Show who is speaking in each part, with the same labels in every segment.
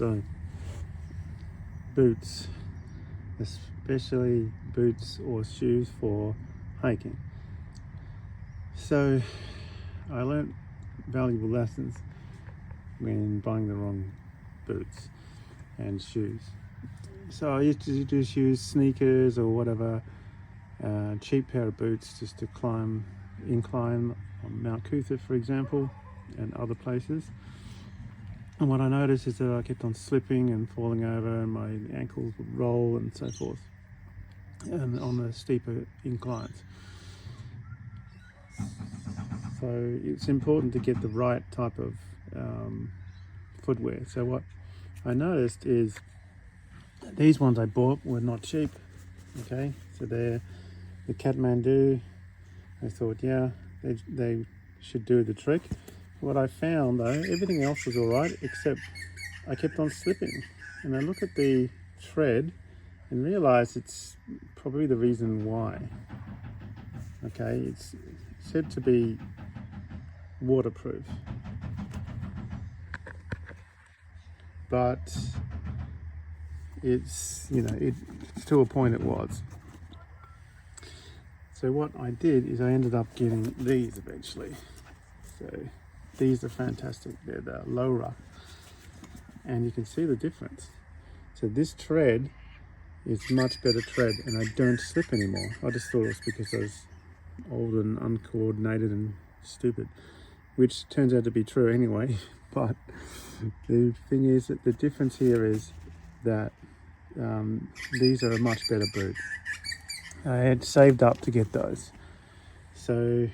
Speaker 1: So boots, especially boots or shoes for hiking. So I learnt valuable lessons when buying the wrong boots and shoes. So I used to do shoes, sneakers or whatever, cheap pair of boots just to incline on Mount Coot-tha, for example, and other places. And what I noticed is that I kept on slipping and falling over, and my ankles would roll and so forth, and on the steeper inclines. So it's important to get the right type of footwear. So what I noticed is these ones I bought were not cheap. Okay, so they're the Kathmandu. I thought, yeah, they should do the trick. What I found though, everything else was all right except I kept on slipping. And I look at the tread and realize it's probably the reason why. Okay, it's said to be waterproof, but it's, it's to a point it was. So what I did is I ended up getting these eventually. So these are fantastic. They're the Lora, and you can see the difference. So this tread is much better tread, and I don't slip anymore. I just thought it was because I was old and uncoordinated and stupid, which turns out to be true anyway. But the thing is that the difference here is that these are a much better boot. I had saved up to get those. So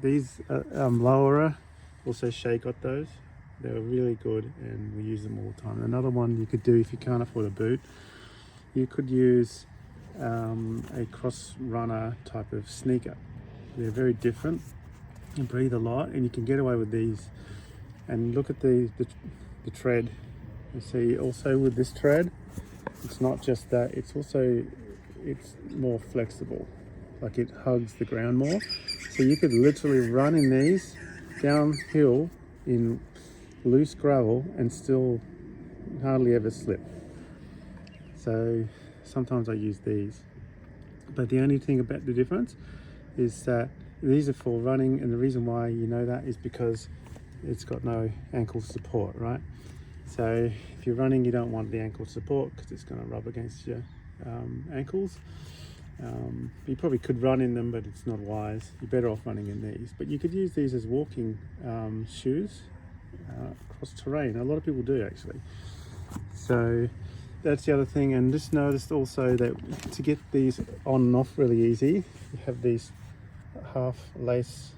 Speaker 1: these Lora, also Shay got those. They were really good and we use them all the time. Another one you could do if you can't afford a boot, you could use a cross runner type of sneaker. They're very different and breathe a lot, and you can get away with these. And look at the tread. You see also with this tread, it's not just that, it's more flexible. Like it hugs the ground more. So you could literally run in these downhill in loose gravel and still hardly ever slip. So sometimes I use these. But the only thing about the difference is that these are for running, and the reason why you know that is because it's got no ankle support, right? So if you're running, you don't want the ankle support because it's going to rub against your ankles. You probably could run in them, but it's not wise. You're better off running in these. But you could use these as walking shoes across terrain. A lot of people do actually. So that's the other thing. And just noticed also that to get these on and off really easy, you have these half lace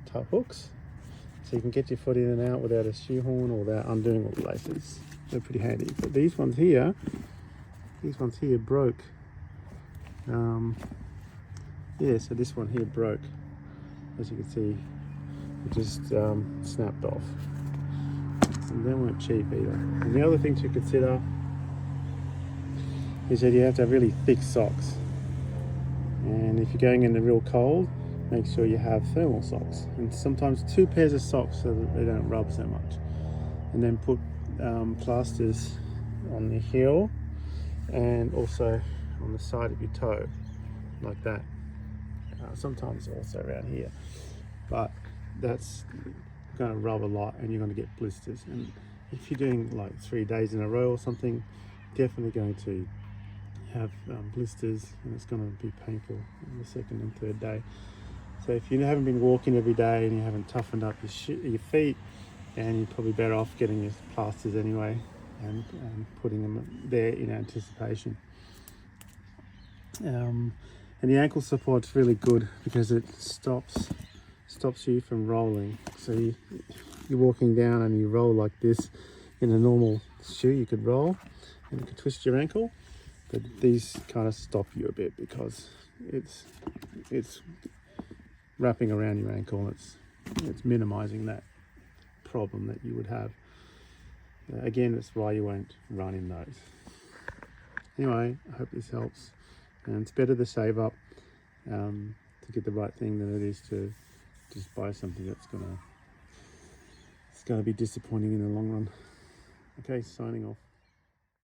Speaker 1: type hooks. So you can get your foot in and out without a shoehorn or without undoing all the laces. They're pretty handy. But these ones here broke. Yeah, so this one here broke. As you can see, it just snapped off. And they weren't cheap either. And the other thing to consider is that you have to have really thick socks. And if you're going in the real cold, make sure you have thermal socks. And sometimes 2 pairs of socks so that they don't rub so much. And then put plasters on the heel and also on the side of your toe, like that. Sometimes also around here. But that's going to rub a lot and you're going to get blisters. And if you're doing like 3 days in a row or something, definitely going to have blisters, and it's going to be painful on the 2nd and 3rd day. So if you haven't been walking every day and you haven't toughened up your feet, and you're probably better off getting your plasters anyway and putting them there in anticipation. And the ankle support's really good because it stops you from rolling. So you're walking down and you roll like this. In a normal shoe you could roll and you could twist your ankle, but these kind of stop you a bit because it's wrapping around your ankle. It's minimizing that problem that you would have. Again, that's why you won't run in those. Anyway, I hope this helps. And it's better to save up to get the right thing than it is to just buy something that's gonna be disappointing in the long run. Okay, signing off.